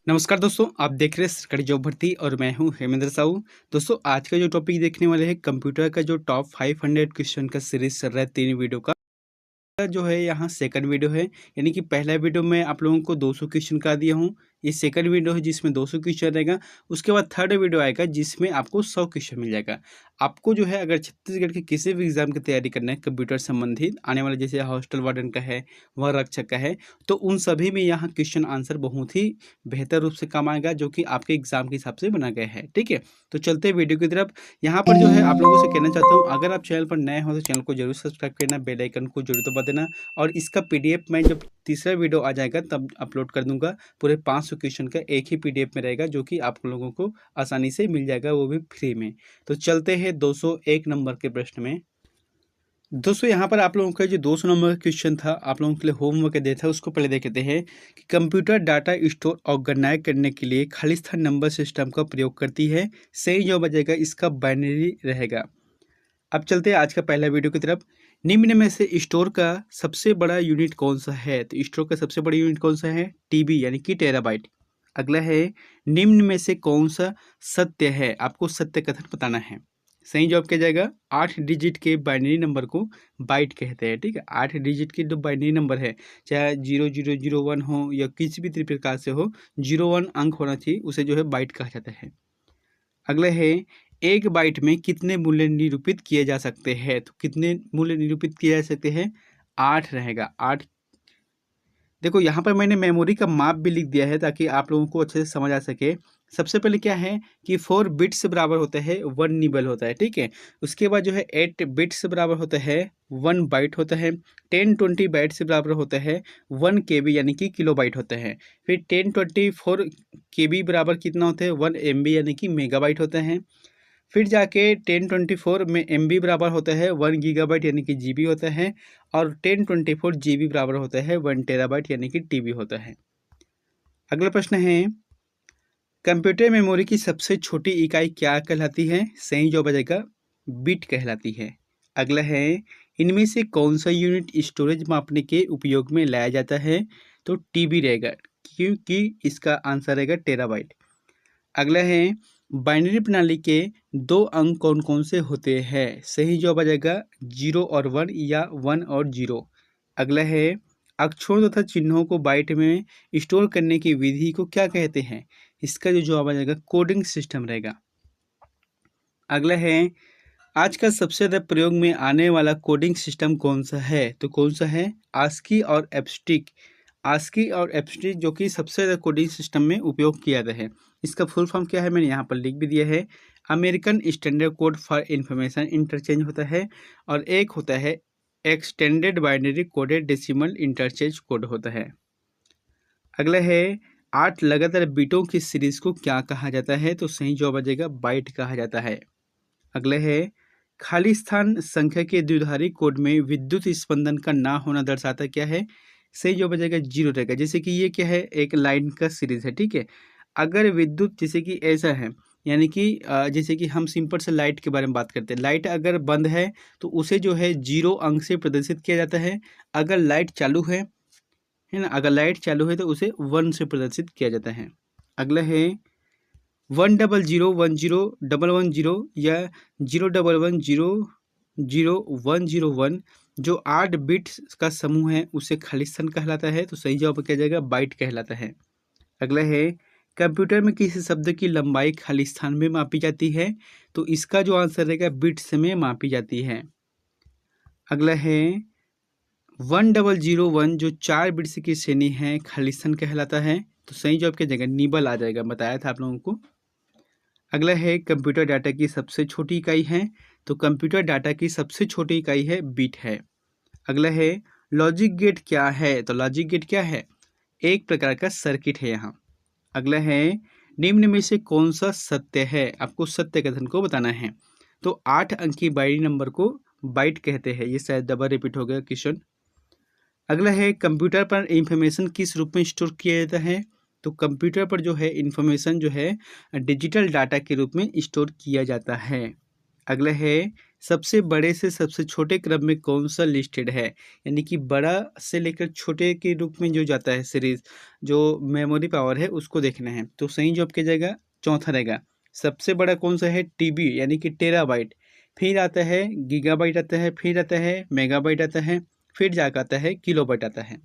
नमस्कार दोस्तों, आप देख रहे हैं सरकारी जॉब भर्ती और मैं हूं हेमेंद्र साहू। दोस्तों, आज का जो टॉपिक देखने वाले हैं कंप्यूटर का जो टॉप 500 क्वेश्चन का सीरीज चल रहा है 3 वीडियो का जो है यहाँ सेकंड वीडियो है। यानी कि पहला वीडियो में आप लोगों को 200 क्वेश्चन का दिया हूँ। ये सेकंड वीडियो है जिसमें 200 क्वेश्चन रहेगा। उसके बाद थर्ड वीडियो आएगा जिसमें आपको 100 क्वेश्चन मिल जाएगा। आपको जो है अगर छत्तीसगढ़ के किसी भी एग्जाम की तैयारी करना है कंप्यूटर संबंधित आने वाले, जैसे हॉस्टल वार्डन का है, व रक्षक का है, तो उन सभी में यहाँ क्वेश्चन आंसर बहुत ही बेहतर रूप से काम आएगा, जो कि आपके एग्जाम के हिसाब से बना गया है। ठीक है, तो चलते हैं वीडियो की तरफ। यहाँ पर जो है आप लोगों से कहना चाहता हूँ, अगर आप चैनल पर नए हो तो चैनल को जरूर सब्सक्राइब करना, बेल आइकन को जरूर दबा देना। और इसका पीडीएफ मैं जब तीसरा वीडियो आ जाएगा तब अपलोड कर दूंगा। पूरे 500 क्वेश्चन का एक ही पीडीएफ में रहेगा, जो कि आप लोगों को आसानी से मिल जाएगा, वो भी फ्री में। तो चलते हैं 201 नंबर के प्रश्न में। दोस्तों, यहाँ पर आप लोगों का जो 200 नंबर का क्वेश्चन था, आप लोगों के लिए होमवर्क दिया था, उसको पहले देख लेते हैं कि कंप्यूटर डाटा स्टोर ऑर्गेनाइज करने के लिए खालिस्तान नंबर सिस्टम का प्रयोग करती है। सही जो बचेगा इसका बाइनरी रहेगा। अब चलते हैं आज का पहला वीडियो की तरफ। निम्न में से स्टोर का सबसे बड़ा यूनिट कौन सा है? तो स्टोर का सबसे बड़ा यूनिट कौन सा है? टीबी यानी कि टेराबाइट। अगला है, निम्न में से कौन सा सत्य है? आपको सत्य कथन बताना है। सही जवाब क्या जाएगा? 8 डिजिट के बाइनरी नंबर को बाइट कहते हैं। ठीक है, 8 डिजिट के जो बाइनरी नंबर है, चाहे 0001 हो या किसी भी प्रकार से हो, 01 अंक होना चाहिए, उसे जो है बाइट कहा जाता है। अगला है, एक बाइट में कितने मूल्य निरूपित किए जा सकते हैं? तो कितने मूल्य निरूपित किए जा सकते हैं? 8 रहेगा, 8। देखो, यहाँ पर मैंने मेमोरी का माप भी लिख दिया है ताकि आप लोगों को अच्छे से समझ आ सके। सबसे पहले क्या है कि 4 बिट्स बराबर होता है 1 निबल होता है। ठीक है, उसके बाद जो है 8 बिट्स बराबर होता है 1 बाइट होता है। 10-20 बाइट से बराबर होता है 1 केबी यानी कि किलो बाइट होता है। फिर 1024 केबी बराबर कितना होता है? 1 एमबी यानी कि मेगाबाइट होता है। फिर जाके 1024 में एमबी बराबर होता है 1 गीगाबाइट यानी कि जीबी होता है। और 1024 जीबी बराबर होता है 1 टेराबाइट यानी कि टीबी होता है। अगला प्रश्न है, कंप्यूटर मेमोरी की सबसे छोटी इकाई क्या कहलाती है? सही जवाब आ जाएगा बिट कहलाती है। अगला है, इनमें से कौन सा यूनिट स्टोरेज मापने के उपयोग में लाया जाता है? तो टीबी रहेगा, क्योंकि इसका आंसर रहेगा टेराबाइट। अगला है, बाइनरी प्रणाली के 2 अंक कौन कौन से होते हैं? सही जवाब आ जाएगा 0 और 1 या 1 और 0। अगला है, अक्षरों तथा चिन्हों को बाइट में स्टोर करने की विधि को क्या कहते हैं? इसका जो जवाब आ जाएगा कोडिंग सिस्टम रहेगा। अगला है, आज का सबसे ज़्यादा प्रयोग में आने वाला कोडिंग सिस्टम कौन सा है? तो कौन सा है? आस्की और एब्स्ट्रिक। आस्की और एब्स्ट्रिक जो कि सबसे ज़्यादा कोडिंग सिस्टम में उपयोग किया जाता है। इसका फुल फॉर्म क्या है मैंने यहाँ पर लिख भी दिया है। American standard code for information interchange होता है, और एक होता है extended binary coded decimal interchange code होता है। अगला है, 8 लगातार बीटों की सीरीज को क्या कहा जाता है? तो सही जवाब आ जाएगा बाइट कहा जाता है। अगला है, खाली स्थान संख्या के द्विधारी कोड में विद्युत स्पंदन का ना होना दर्शाता क्या है? सही जवाब आ जाएगा 0 रहेगा। जैसे कि ये क्या है, एक लाइन का सीरीज है। ठीक है, अगर विद्युत जैसे कि ऐसा है, यानी कि जैसे कि हम सिंपल से लाइट के बारे में बात करते हैं। लाइट अगर बंद है तो उसे जो है 0 अंक से प्रदर्शित किया जाता है। अगर लाइट चालू है ना, अगर लाइट चालू है तो उसे 1 से प्रदर्शित किया जाता है। अगला है, 100101101 या 011000101 जो 8 बिट्स का समूह है उसे खालिस्तान कहलाता है। तो सही जवाब क्या जाएगा? बाइट कहलाता है। अगला है, कंप्यूटर में किसी शब्द की लंबाई खालिस्तान में मापी जाती है? तो इसका जो आंसर रहेगा बिट्स में मापी जाती है। अगला है, 1001 जो 4 बिट्स की श्रेणी है खालिस्तान कहलाता है। तो सही जवाब क्या जाएगा? निबल आ जाएगा, बताया था आप लोगों को। अगला है, कंप्यूटर डाटा की सबसे छोटी इकाई है? तो कंप्यूटर डाटा की सबसे छोटी इकाई है बिट है। अगला है, लॉजिक गेट क्या है? तो लॉजिक गेट क्या है? एक प्रकार का सर्किट है यहाँ। अगला है, निम्न में से कौन सा सत्य है? आपको सत्य कथन को बताना है। तो 8 अंकी बाइनरी नंबर को बाइट कहते हैं। ये शायद डबल रिपीट हो गया क्वेश्चन। अगला है, कंप्यूटर पर इंफॉर्मेशन किस रूप में स्टोर किया जाता है? तो कंप्यूटर पर जो है इंफॉर्मेशन जो है डिजिटल डाटा के रूप में स्टोर किया जाता है। अगला है, सबसे बड़े से सबसे छोटे क्रम में कौन सा लिस्टेड है, यानी कि बड़ा से लेकर छोटे के रूप में जो जाता है सीरीज, जो मेमोरी पावर है उसको देखना है। तो सही जवाब क्या जाएगा, चौथा रहेगा। सबसे बड़ा कौन सा है, टीबी यानी कि टेराबाइट, फिर आता है गीगाबाइट आता है, फिर आता है मेगाबाइट आता है, फिर जाकर आता है किलोबाइट आता है।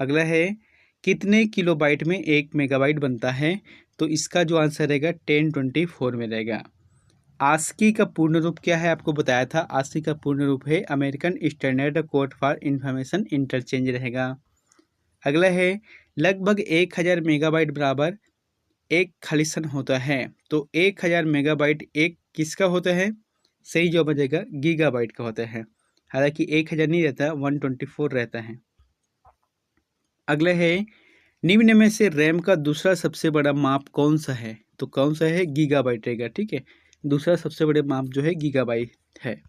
अगला है कितने किलोबाइट में 1 मेगाबाइट बनता है, तो इसका जो आंसर रहेगा 1024 में रहेगा। आस्की का पूर्ण रूप क्या है, आपको बताया था। आस्की का पूर्ण रूप है American standard code for information interchange रहेगा। अगला है लगभग 1000 मेगाबाइट बराबर एक खालिस्तान होता है, तो 1000 मेगाबाइट एक किसका होता है, सही जवाब आ जाएगा गीगाबाइट का होता है। हालांकि 1000 नहीं रहता, 124 रहता है। अगला है निम्न में से रैम का दूसरा सबसे बड़ा माप कौन सा है, तो कौन सा है, गीगाबाइट रहेगा। ठीक है, दूसरा सबसे बड़े माप जो है गीगाबाइट है।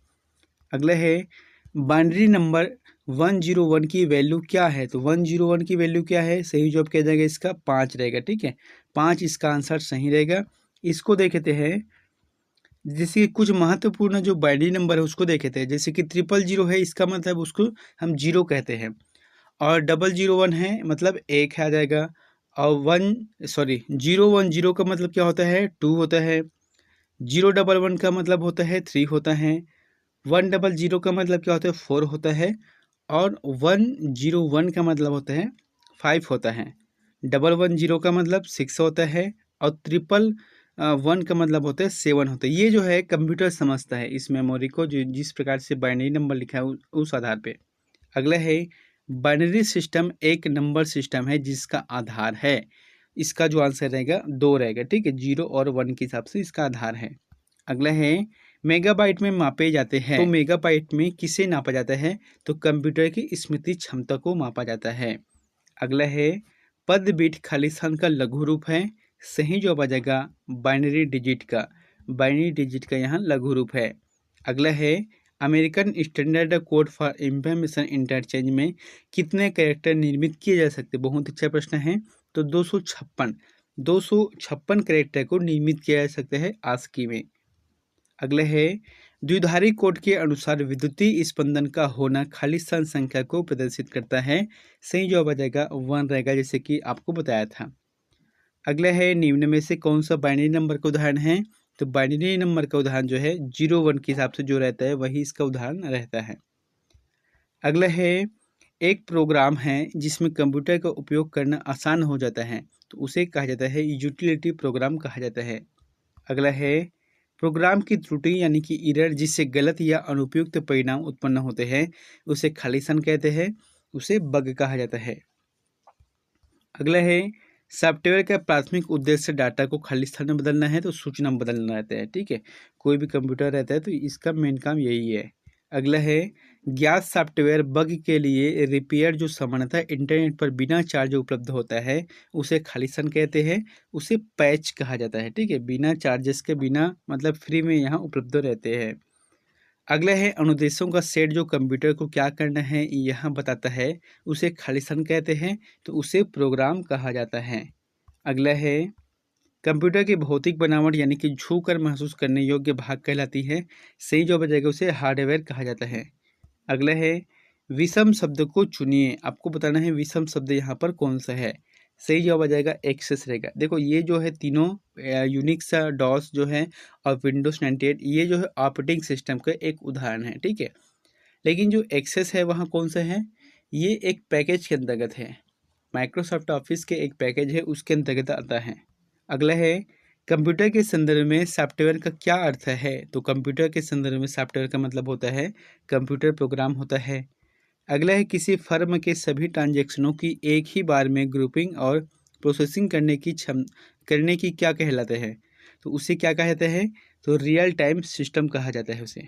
अगला है बाइनरी नंबर 101 की वैल्यू क्या है, तो 101 की वैल्यू क्या है, सही जवाब क्या जाएगा इसका 5 रहेगा। ठीक है, 5 इसका आंसर सही रहेगा। इसको देखते हैं, जैसे कुछ महत्वपूर्ण जो बाइनरी नंबर है उसको देखते हैं। जैसे कि 000 है, इसका मतलब उसको हम जीरो कहते हैं, और 001 है मतलब एक है आ जाएगा, और 010 का मतलब क्या होता है, 2 होता है। 011 का मतलब होता है 3 होता है। 100 का मतलब क्या होता है, 4 होता है। और 101 का मतलब होता है 5 होता है। 110 का मतलब 6 होता है, और 111 का मतलब होता है 7 होता है। ये जो है कंप्यूटर समझता है इस मेमोरी को, जो जिस प्रकार से बाइनरी नंबर लिखा है उस आधार पे। अगला है बाइनरी सिस्टम एक नंबर सिस्टम है जिसका आधार है, इसका जो आंसर रहेगा 2 रहेगा। ठीक है, 0 और 1 के हिसाब से इसका आधार है। अगला है मेगाबाइट में मापे जाते हैं, तो मेगाबाइट में किसे नापा जाता है, तो कंप्यूटर की स्मृति क्षमता को मापा जाता है। अगला है पद बिट खालिस्तान का लघु रूप है, सही जवाब आ जाएगा बाइनरी डिजिट का। बाइनरी डिजिट का यहाँ लघु रूप है। अगला है American standard code for information interchange में कितने कैरेक्टर निर्मित किए जा सकते, बहुत अच्छा प्रश्न है। तो 256 कैरेक्टर को निर्मित किया जा सकता है आस्की में। अगले है द्विधारी कोड के अनुसार विद्युतीय स्पंदन का होना खालिस्तान संख्या को प्रदर्शित करता है, सही जवाब आ जाएगा 1 रहेगा, जैसे कि आपको बताया था। अगला है निम्न में से कौन सा बाइनरी नंबर का उदाहरण है, तो बाइनरी नंबर का उदाहरण जो है 0-1 के हिसाब से जो रहता है वही इसका उदाहरण रहता है। अगला है एक प्रोग्राम है जिसमें कंप्यूटर का उपयोग करना आसान हो जाता है, तो उसे कहा जाता है यूटिलिटी प्रोग्राम कहा जाता है। अगला है प्रोग्राम की त्रुटि यानी कि एरर जिससे गलत या अनुपयुक्त परिणाम उत्पन्न होते हैं उसे खालिस्तान कहते हैं, उसे बग कहा जाता है। अगला है सॉफ्टवेयर का प्राथमिक उद्देश्य डाटा को खालिस्तान में बदलना है, तो सूचना में बदलना रहता है। ठीक है, कोई भी कंप्यूटर रहता है तो इसका मेन काम यही है। अगला है ज्ञात सॉफ्टवेयर बग के लिए रिपेयर जो सामान्यतः इंटरनेट पर बिना चार्ज उपलब्ध होता है उसे खालिस्तान कहते हैं, उसे पैच कहा जाता है। ठीक है, बिना चार्जेस के, बिना मतलब फ्री में यहाँ उपलब्ध रहते हैं। अगला है अनुदेशों का सेट जो कंप्यूटर को क्या करना है यहाँ बताता है, उसे खालिस्तान कहते हैं, तो उसे प्रोग्राम कहा जाता है। अगला है कंप्यूटर की भौतिक बनावट यानी कि छू कर महसूस करने योग्य भाग कहलाती है, सही जो बजाएगा उसे हार्डवेयर कहा जाता है। अगला है विषम शब्द को चुनिए, आपको बताना है विषम शब्द यहाँ पर कौन सा है, सही जवाब आ जाएगा एक्सेस रहेगा। देखो ये जो है तीनों यूनिक्स डॉस जो है और विंडोज 98 ये जो है ऑपरेटिंग सिस्टम का एक उदाहरण है। ठीक है, लेकिन जो एक्सेस है वहाँ कौन सा है, ये एक पैकेज के अंतर्गत है, माइक्रोसॉफ्ट ऑफिस के एक पैकेज है उसके अंतर्गत आता है। अगला है कंप्यूटर के संदर्भ में सॉफ्टवेयर का क्या अर्थ है, तो कंप्यूटर के संदर्भ में सॉफ्टवेयर का मतलब होता है कंप्यूटर प्रोग्राम होता है। अगला है किसी फर्म के सभी ट्रांजैक्शनों की एक ही बार में ग्रुपिंग और प्रोसेसिंग करने की क्या कहलाते हैं, तो उसे क्या कहते हैं, तो रियल टाइम सिस्टम कहा जाता है उसे।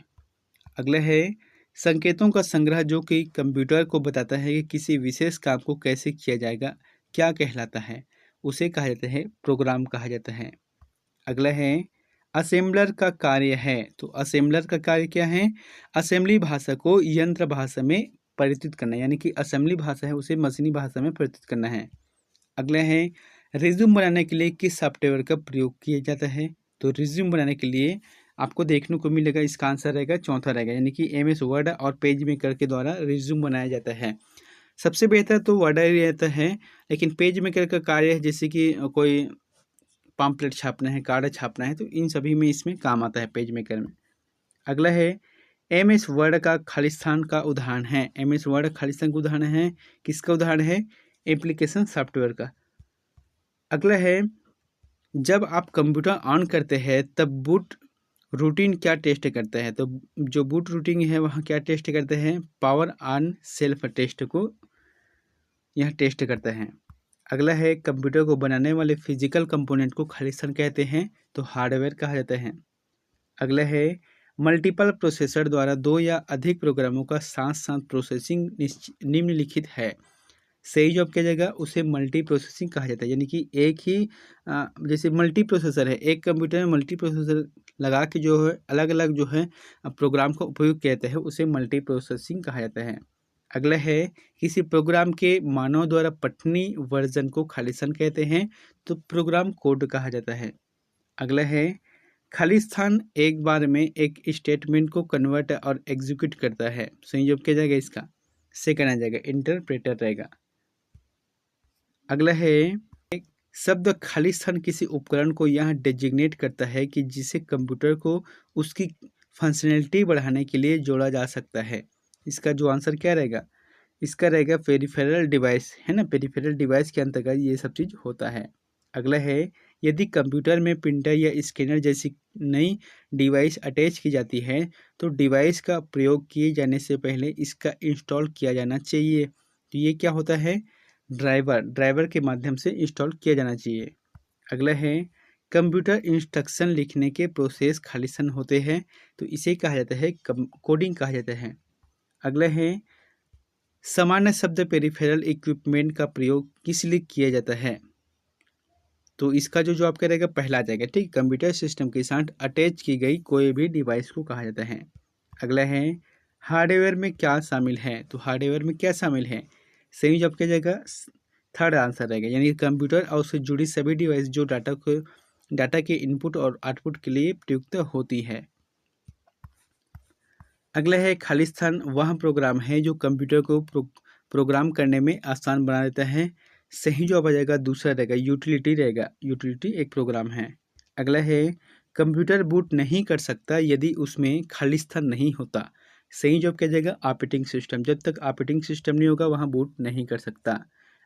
अगला है संकेतों का संग्रह जो कि कंप्यूटर को बताता है कि किसी विशेष काम को कैसे किया जाएगा क्या कहलाता है, उसे कहा जाता है प्रोग्राम कहा जाता है। अगला है असेंबलर का कार्य है, तो असेंबलर का कार्य क्या है, असेंबली भाषा को यंत्र भाषा में परिवर्तित करना, यानी कि असेंबली भाषा है उसे मशीनी भाषा में परिवर्तित करना है। अगला है रिज्यूम बनाने के लिए किस सॉफ्टवेयर का प्रयोग किया जाता है, तो रिज्यूम बनाने के लिए आपको देखने को मिलेगा। इसका आंसर रहेगा चौथा रहेगा, यानी कि एमएस वर्ड और पेज मेकर के द्वारा रिज्यूम बनाया जाता है। सबसे बेहतर तो वर्ड ही रहता है, लेकिन पेज मेकर का कार्य है जैसे कि कोई पम्पलेट छापना है, कार्ड छापना है, तो इन सभी में इसमें काम आता है पेज मेकर में। अगला है एमएस वर्ड का खालिस्तान का उदाहरण है। एमएस वर्ड खालिस्तान का उदाहरण है, किसका उदाहरण है? एप्लीकेशन सॉफ्टवेयर का। अगला है जब आप कंप्यूटर ऑन करते हैं तब बूट रूटीन क्या टेस्ट करते हैं? तो जो बूट रूटीन है वहाँ क्या टेस्ट करते हैं? पावर ऑन सेल्फ टेस्ट को यह टेस्ट करते हैं। अगला है कंप्यूटर को बनाने वाले फिजिकल कंपोनेंट को खालिस्तान कहते हैं, तो हार्डवेयर कहा जाता है। अगला है मल्टीपल प्रोसेसर द्वारा दो या अधिक प्रोग्रामों का साथ साथ प्रोसेसिंग निम्नलिखित है, सही जॉब किया जाएगा उसे मल्टी प्रोसेसिंग कहा जाता है। यानी कि एक ही जैसे मल्टी प्रोसेसर है, एक कंप्यूटर में मल्टी प्रोसेसर लगा के जो है अलग अलग जो है प्रोग्राम का उपयोग कहते हैं, उसे मल्टी प्रोसेसिंग कहा जाता है। अगला है किसी प्रोग्राम के मानव द्वारा पठनीय वर्जन को खालिस्तान कहते हैं, तो प्रोग्राम कोड कहा जाता है। अगला है खालिस्तान एक बार में एक स्टेटमेंट को कन्वर्ट और एग्जीक्यूट करता है, सही जॉब किया जाएगा इसका, सेकंड आ जाएगा, इंटरप्रेटर रहेगा। अगला है शब्द खालिस्तान किसी उपकरण को यह डेजिग्नेट करता है कि जिसे कंप्यूटर को उसकी फंक्शनैलिटी बढ़ाने के लिए जोड़ा जा सकता है। इसका जो आंसर क्या रहेगा? इसका रहेगा पेरिफेरल डिवाइस, है ना। पेरिफेरल डिवाइस के अंतर्गत ये सब चीज़ होता है। अगला है यदि कंप्यूटर में प्रिंटर या स्कैनर जैसी नई डिवाइस अटैच की जाती है तो डिवाइस का प्रयोग किए जाने से पहले इसका इंस्टॉल किया जाना चाहिए। तो ये क्या होता है? ड्राइवर के माध्यम से इंस्टॉल किया जाना चाहिए। अगला है कंप्यूटर इंस्ट्रक्शन लिखने के प्रोसेस खालिस्तान होते हैं, तो इसे कहा जाता है कोडिंग कहा जाता है। अगला है सामान्य शब्द पेरिफेरल इक्विपमेंट का प्रयोग किस लिए किया जाता है? तो इसका जो जवाब करेगा पहला आ जाएगा, ठीक। कंप्यूटर सिस्टम के साथ अटैच की गई कोई भी डिवाइस को कहा जाता है। अगला है हार्डवेयर में क्या शामिल है? तो हार्डवेयर में क्या शामिल है, सही जवाब किया जाएगा थर्ड आंसर रहेगा, यानी कंप्यूटर और उससे जुड़ी सभी डिवाइस जो डाटा के इनपुट और आउटपुट के लिए प्रयुक्त होती है। अगला है खालिस्तान वह प्रोग्राम है जो कंप्यूटर को प्रोग्राम करने में आसान बना देता है, सही जवाब आ जाएगा दूसरा रहेगा, यूटिलिटी रहेगा। यूटिलिटी एक प्रोग्राम है। अगला है कंप्यूटर बूट नहीं कर सकता यदि उसमें खालिस्तान नहीं होता, सही जवाब क्या जाएगा? Operating system. जब तक ऑपरेटिंग सिस्टम नहीं होगा वहाँ बूट नहीं कर सकता।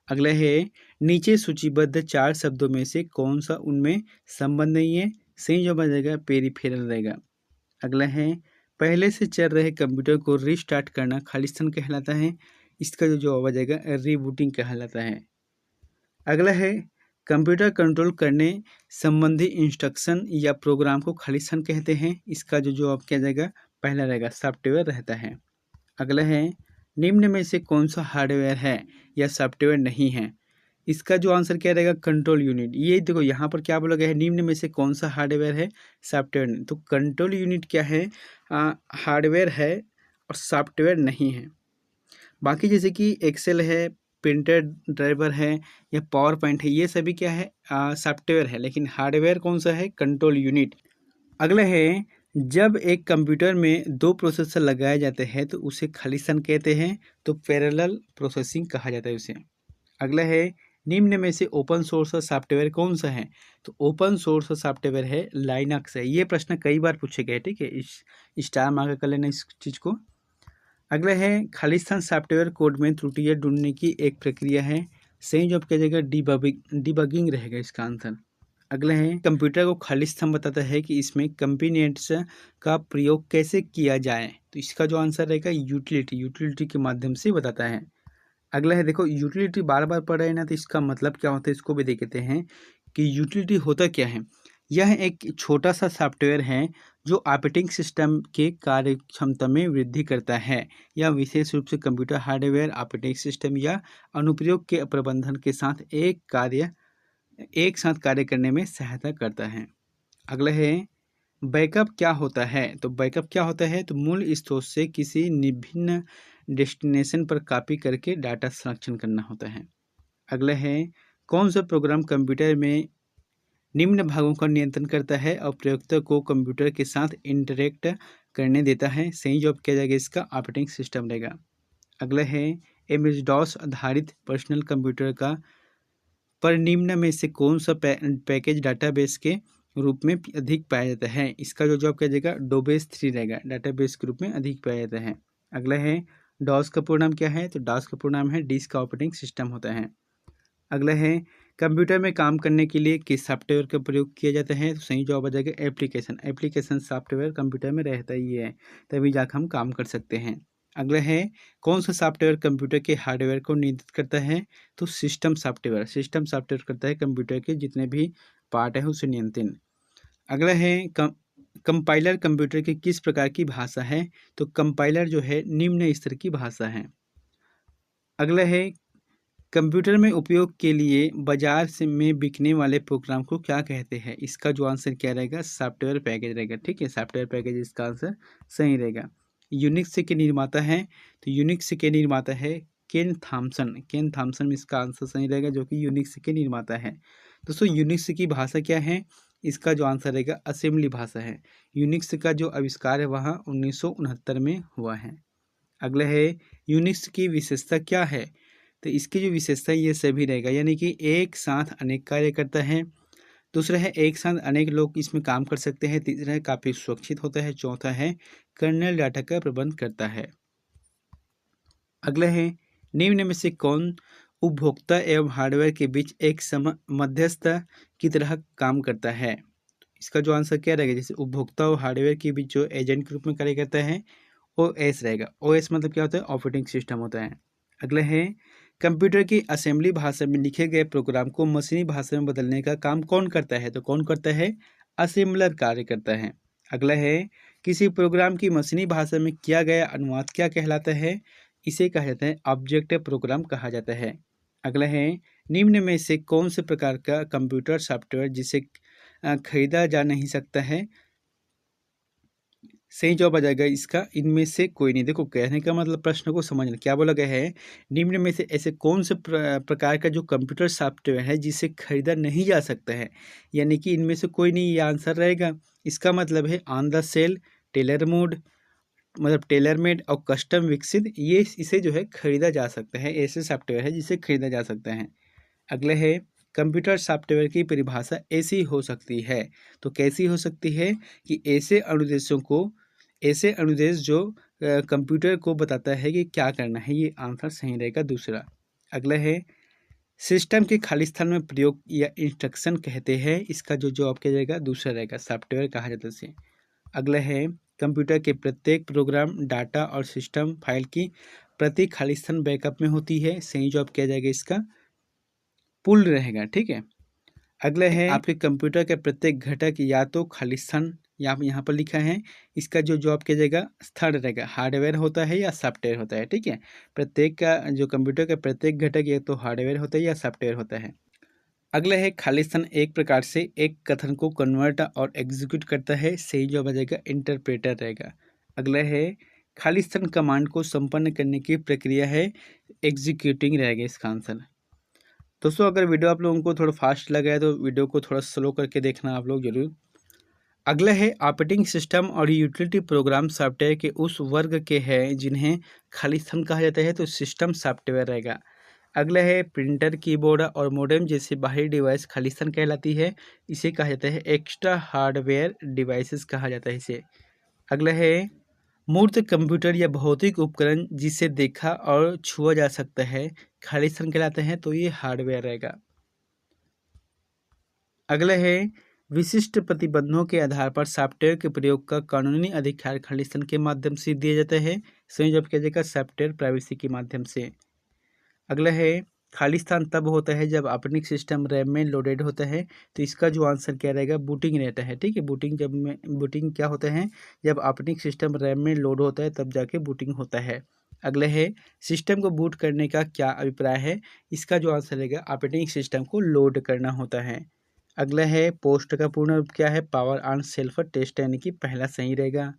अगला है नीचे सूचीबद्ध 4 शब्दों में से कौन सा उनमें संबंध नहीं है, सही जवाब आ जाएगा पेरिफेरल रहेगा। अगला है पहले से चल रहे कंप्यूटर को रीस्टार्ट करना खालिस्तान कहलाता है, इसका जो जवाब आ जाएगा रीबूटिंग कहलाता है। अगला है कंप्यूटर कंट्रोल करने संबंधी इंस्ट्रक्शन या प्रोग्राम को खालिस्तान कहते हैं, इसका जो जवाब क्या जाएगा? पहला रहेगा, सॉफ्टवेयर रहता है। अगला है निम्न में से कौन सा हार्डवेयर है या सॉफ्टवेयर नहीं है, इसका जो आंसर क्या रहेगा? Control unit. ये देखो यहाँ पर क्या बोला गया है, निम्न में से कौन सा हार्डवेयर है, सॉफ्टवेयर नहीं। तो कंट्रोल यूनिट क्या है? हार्डवेयर है और सॉफ्टवेयर नहीं है। बाकी जैसे कि एक्सेल है, प्रिंटर ड्राइवर है या पावर पॉइंट है, ये सभी क्या है? सॉफ्टवेयर है। लेकिन हार्डवेयर कौन सा है? Control unit. अगला है जब एक कंप्यूटर में 2 प्रोसेसर लगाए जाते हैं तो उसे खालिस्तान कहते हैं, तो पैरेलल प्रोसेसिंग कहा जाता है उसे। अगला है निम्न में से ओपन सोर्स सॉफ्टवेयर कौन सा है? तो ओपन सोर्स सॉफ्टवेयर है लाइनक्स है। ये प्रश्न कई बार पूछे गए, ठीक है, इस स्टार मार्क कर लेना इस चीज़ को। अगला है खालिस्तान सॉफ्टवेयर कोड में त्रुटियां ढूंढने की एक प्रक्रिया है, सही जवाब क्या जाएगा? डिबगिंग रहेगा इसका आंसर। अगला है कंप्यूटर को खालिस्तान बताता है कि इसमें कंपोनेंट्स का प्रयोग कैसे किया जाए, तो इसका जो आंसर रहेगा यूटिलिटी के माध्यम से बताता है। अगला है देखो यूटिलिटी बार बार पढ़ रहे हैं ना, तो इसका मतलब क्या होता है इसको भी देखते हैं कि यूटिलिटी होता क्या है। यह एक छोटा सा सॉफ्टवेयर है जो ऑपरेटिंग सिस्टम के कार्य क्षमता में वृद्धि करता है या विशेष रूप से कंप्यूटर हार्डवेयर, ऑपरेटिंग सिस्टम या अनुप्रयोग के प्रबंधन के साथ एक साथ कार्य करने में सहायता करता है। अगला है बैकअप क्या होता है? तो बैकअप क्या होता है? तो मूल स्रोत से किसी विभिन्न डेस्टिनेशन पर कॉपी करके डाटा संरक्षण करना होता है। अगला है कौन सा प्रोग्राम कंप्यूटर में निम्न भागों का नियंत्रण करता है और प्रयोगकर्ता को कंप्यूटर के साथ इंटरेक्ट करने देता है। सही जवाब किया जाएगा इसका ऑपरेटिंग सिस्टम रहेगा। अगला है एमएस डॉस आधारित पर्सनल कंप्यूटर का पर निम्न में से कौन सा पैकेज डाटाबेस के रूप में अधिक पाया जाता है। इसका जो जवाब किया जाएगा डोबेस 3 रहेगा, डाटाबेस के रूप में अधिक पाया जाता है। अगला है डॉस का पूर्ण नाम क्या है, तो डॉस का पूर्ण नाम है डिस्क ऑपरेटिंग सिस्टम होता है। अगला है कंप्यूटर में काम करने के लिए किस सॉफ्टवेयर का प्रयोग किया जाता है, तो सही जवाब आ जाएगा एप्लीकेशन। एप्लीकेशन सॉफ्टवेयर कंप्यूटर में रहता ही है, तभी जाकर हम काम कर सकते हैं। अगला है कौन सा सॉफ्टवेयर कंप्यूटर के हार्डवेयर को नियंत्रित करता है, तो सिस्टम सॉफ्टवेयर। सिस्टम सॉफ्टवेयर करता है कंप्यूटर के जितने भी पार्ट है उसे नियंत्रण। अगला है कंपाइलर कंप्यूटर की किस प्रकार की भाषा है, तो कंपाइलर जो है निम्न स्तर की भाषा है। अगला है कंप्यूटर में उपयोग के लिए बाजार से में बिकने वाले प्रोग्राम को क्या कहते हैं। इसका जो आंसर क्या रहेगा, सॉफ्टवेयर पैकेज रहेगा। ठीक है, सॉफ्टवेयर पैकेज इसका आंसर सही रहेगा। यूनिक्स के निर्माता हैं, तो यूनिक्स के निर्माता है केन थॉमसन। केन थॉमसन में इसका आंसर सही रहेगा, जो कि यूनिक्स के निर्माता है। दोस्तों यूनिक्स की भाषा क्या है, इसका जो आंसर रहेगा असेंबली भाषा है। यूनिक्स का जो आविष्कार है वह 1969 में हुआ है। अगला है यूनिक्स की विशेषता क्या है, तो इसकी जो विशेषता ये सभी रहेगा, यानी कि एक साथ अनेक कार्य करता है। दूसरा है एक साथ अनेक लोग इसमें काम कर सकते हैं। तीसरा है काफ़ी सुरक्षित होता है। चौथा है कर्नेल डाटा का प्रबंध करता है। अगला है निम्न में से कौन उपभोक्ता एवं हार्डवेयर के बीच एक मध्यस्थ की तरह काम करता है। इसका जो आंसर क्या रहेगा, जैसे उपभोक्ता और हार्डवेयर के बीच जो एजेंट के रूप में कार्य करता है OS रहेगा। OS मतलब क्या होता है, ऑपरेटिंग सिस्टम होता है। अगला है कंप्यूटर की असेंबली भाषा में लिखे गए प्रोग्राम को मशीनी भाषा में बदलने का काम कौन करता है, तो कौन करता है, असेंबलर कार्य करता है। अगला है किसी प्रोग्राम की मशीनी भाषा में किया गया अनुवाद क्या कहलाता है, इसे कहा जाता है ऑब्जेक्ट प्रोग्राम कहा जाता है। अगला है निम्न में से कौन से प्रकार का कंप्यूटर सॉफ्टवेयर जिसे खरीदा जा नहीं सकता है, सही जवाब आ जाएगा इसका इनमें से कोई नहीं। देखो कहने का मतलब प्रश्न को समझना, क्या बोला गया है, निम्न में से ऐसे कौन से प्रकार का जो कंप्यूटर सॉफ्टवेयर है जिसे खरीदा नहीं जा सकता है, यानी कि इनमें से कोई नहीं, ये आंसर रहेगा। इसका मतलब है on the sale, tailor mode मतलब टेलर मेड और कस्टम विकसित, ये इसे जो है खरीदा जा सकता है। ऐसे सॉफ्टवेयर है जिसे खरीदा जा सकता है। अगले है कंप्यूटर सॉफ्टवेयर की परिभाषा ऐसी हो सकती है, तो कैसी हो सकती है कि ऐसे अनुदेश जो कंप्यूटर को बताता है कि क्या करना है, ये आंसर सही रहेगा दूसरा। अगला है सिस्टम के खाली स्थान में प्रयोग या इंस्ट्रक्शन कहते हैं, इसका जो जवाब किया जाएगा दूसरा रहेगा, सॉफ्टवेयर कहा जाता है इसे। अगला है कंप्यूटर के प्रत्येक प्रोग्राम डाटा और सिस्टम फाइल की प्रति खाली स्थान बैकअप में होती है, सही जवाब किया जाएगा इसका पुल रहेगा। ठीक है, अगले है आपके कंप्यूटर के प्रत्येक घटक या तो खाली स्थान यहाँ पर लिखा है, इसका जो जवाब किया जाएगा थर्ड रहेगा, हार्डवेयर होता है या सॉफ्टवेयर होता है। ठीक है, प्रत्येक का जो कंप्यूटर का प्रत्येक घटक या तो हार्डवेयर होता है या सॉफ्टवेयर होता है। अगला है खाली स्थान एक प्रकार से एक कथन को कन्वर्ट और एग्जीक्यूट करता है, सही जवाब आ जाएगा इंटरप्रेटर रहेगा। अगला है खाली स्थान कमांड को संपन्न करने की प्रक्रिया है, एग्जीक्यूटिंग रहेगा इसका आंसर। दोस्तों अगर वीडियो आप लोगों को थोड़ा फास्ट लगा है तो वीडियो को थोड़ा स्लो करके देखना आप लोग जरूर। अगला है ऑपरेटिंग सिस्टम और यूटिलिटी प्रोग्राम सॉफ्टवेयर के उस वर्ग के हैं जिन्हें खाली स्थान कहा जाता है, तो सिस्टम सॉफ्टवेयर रहेगा। अगला है प्रिंटर, कीबोर्ड और मोडेम जैसे बाहरी डिवाइस खाली स्थान कहलाती है, इसे कहा जाता है एक्स्ट्रा हार्डवेयर डिवाइसेस कहा जाता है इसे। अगला है मूर्त कंप्यूटर या भौतिक उपकरण जिसे देखा और छुआ जा सकता है खाली स्थान कहलाते हैं, तो ये हार्डवेयर रहेगा। अगला है विशिष्ट प्रतिबंधों के आधार पर सॉफ्टवेयर के प्रयोग का कानूनी अधिकार खाली स्थान के माध्यम से दिया जाता है, सही जवाब किया जाएगा सॉफ्टवेयर प्राइवेसी के माध्यम से। अगला है खाली स्थान तब होता है जब ऑपरेटिंग सिस्टम रैम में लोडेड होता है, तो इसका जो आंसर क्या रहेगा बूटिंग रहता है। ठीक है, बूटिंग क्या होता है, जब ऑपरेटिंग सिस्टम रैम में लोड होता है तब जाके बूटिंग होता है। अगला है सिस्टम को बूट करने का क्या अभिप्राय है, इसका जो आंसर रहेगा ऑपरेटिंग सिस्टम को लोड करना होता है। अगला है पोस्ट का पूर्ण रूप क्या है, पावर ऑन सेल्फ टेस्ट, यानी कि पहला सही रहेगा।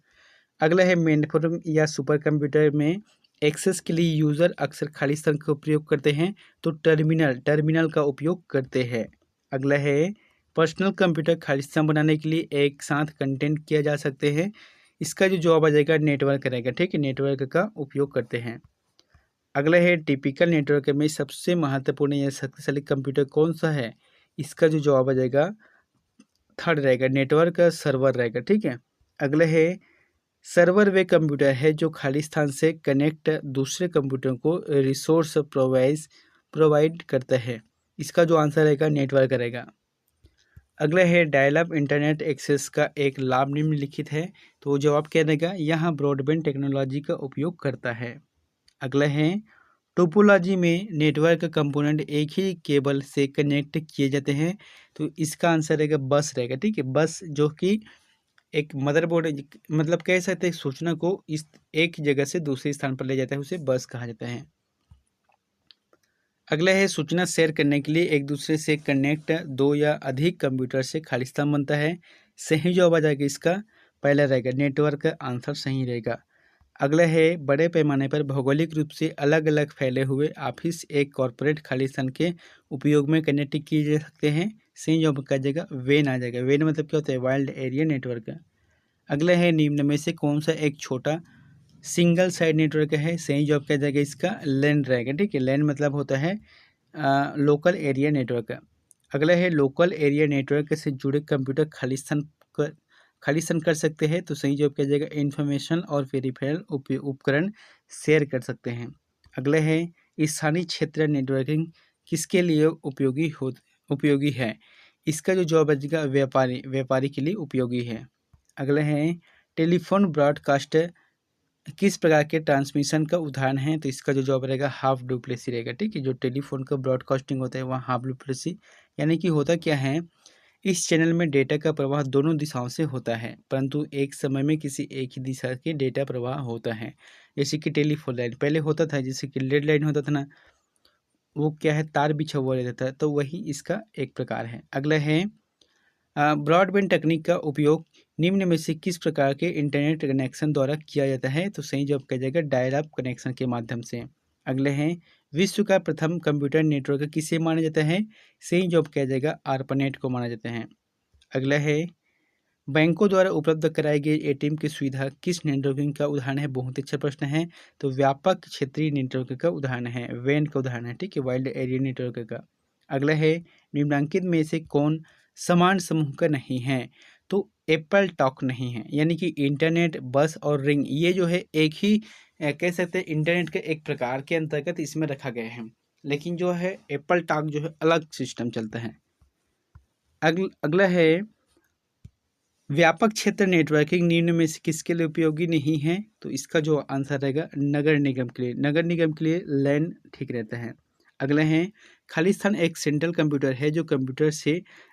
अगला है मेनफ्रेम या सुपर कंप्यूटर में एक्सेस के लिए यूज़र अक्सर खाली स्थान का उपयोग करते हैं, तो टर्मिनल का उपयोग करते हैं। अगला है पर्सनल कंप्यूटर खालिस्तान बनाने के लिए एक साथ कंटेंट किया जा सकते हैं। इसका जो जवाब आ जाएगा नेटवर्क रहेगा। ठीक है, नेटवर्क का उपयोग करते हैं। अगला है टिपिकल नेटवर्क में सबसे महत्वपूर्ण या शक्तिशाली कंप्यूटर कौन सा है? इसका जो जवाब आ जाएगा थर्ड रहेगा, नेटवर्क सर्वर रहेगा। ठीक है, अगला है सर्वर वे कंप्यूटर है जो खालिस्तान से कनेक्ट दूसरे कंप्यूटर को रिसोर्स प्रोवाइड करता है। इसका जो आंसर रहेगा नेटवर्क रहेगा। अगला है डायल अप इंटरनेट एक्सेस का एक लाभ निम्नलिखित है, तो जवाब क्या रहेगा? यहाँ ब्रॉडबैंड टेक्नोलॉजी का उपयोग करता है। अगला है टोपोलॉजी में नेटवर्क कंपोनेंट एक ही केबल से कनेक्ट किए जाते हैं, तो इसका आंसर रहेगा बस रहेगा। ठीक है, बस जो कि एक मदरबोर्ड मतलब कह सकते हैं सूचना को इस एक जगह से दूसरे स्थान पर ले जाता है, उसे बस कहा जाता है। अगला है सूचना शेयर करने के लिए एक दूसरे से कनेक्ट दो या अधिक कंप्यूटर से खालिस्तान बनता है। सही जवाब आ जाएगा इसका पहला रहेगा, नेटवर्क का आंसर सही रहेगा। अगला है बड़े पैमाने पर भौगोलिक रूप से अलग अलग फैले हुए ऑफिस एक कॉरपोरेट खालिस्तान के उपयोग में कनेक्ट किए जा सकते हैं। सही जवाब क्या जाएगा? वेन आ जाएगा। वेन मतलब क्या होता है? Wild area network. अगला है निम्न में से कौन सा एक छोटा सिंगल साइड नेटवर्क है? सही जवाब क्या जाएगा इसका? लैन रहेगा। ठीक है, लैन मतलब होता है लोकल एरिया नेटवर्क। अगला है लोकल एरिया नेटवर्क से जुड़े कंप्यूटर खालिस्तान कर सकते हैं, तो सही जवाब क्या जाएगा? इन्फॉर्मेशन और पेरिफेरल उपकरण शेयर कर सकते हैं। अगला है स्थानीय क्षेत्र नेटवर्किंग किसके लिए उपयोगी है? इसका जो जवाब बचेगा व्यापारी के लिए उपयोगी है। अगला है टेलीफोन ब्रॉडकास्ट किस प्रकार के ट्रांसमिशन का उदाहरण है? तो इसका जो जवाब रहेगा हाफ डुप्लेसी रहेगा। ठीक है, जो टेलीफोन का ब्रॉडकास्टिंग होता है वहाँ हाफ डुप्लेसी, यानी कि होता क्या है, इस चैनल में डेटा का प्रवाह दोनों दिशाओं से होता है, परंतु एक समय में किसी एक ही दिशा के डेटा प्रवाह होता है। जैसे कि टेलीफोन लाइन पहले होता था, जैसे कि लेड लाइन होता था ना, वो क्या है, तार बिछा हुआ रहता था, तो वही इसका एक प्रकार है। अगला है ब्रॉडबैंड तकनीक का उपयोग निम्न में से किस प्रकार के इंटरनेट कनेक्शन द्वारा किया जाता है? तो सही जवाब किया जाएगा डायल अप कनेक्शन के माध्यम से। अगले हैं विश्व का प्रथम कंप्यूटर नेटवर्क किसे माना जाता है? सही जवाब किया जाएगा आर्पानेट को माना जाता है। अगला है बैंकों द्वारा उपलब्ध कराई गई एटीएम की सुविधा किस नेटवर्किंग का उदाहरण है? बहुत अच्छा प्रश्न है। तो व्यापक क्षेत्रीय नेटवर्क का उदाहरण है, वैन का उदाहरण है। ठीक है, वाइल्ड एरिया नेटवर्क का। अगला है निम्नलिखित में से कौन समान समूह का नहीं है? तो एप्पल टॉक नहीं है, यानी कि इंटरनेट, बस और रिंग ये जो है एक ही कह सकते हैं इंटरनेट के एक प्रकार के अंतर्गत इसमें रखा गया है, लेकिन जो है एप्पल टॉक जो है अलग सिस्टम चलता है। अगला है व्यापक क्षेत्र नेटवर्किंग निम्न में से किसके लिए उपयोगी नहीं है? तो इसका जो आंसर रहेगा नगर निगम के लिए। नगर निगम के लिए लैन ठीक रहता है। अगला है खालिस्तान एक सेंट्रल कंप्यूटर है जो कंप्यूटर से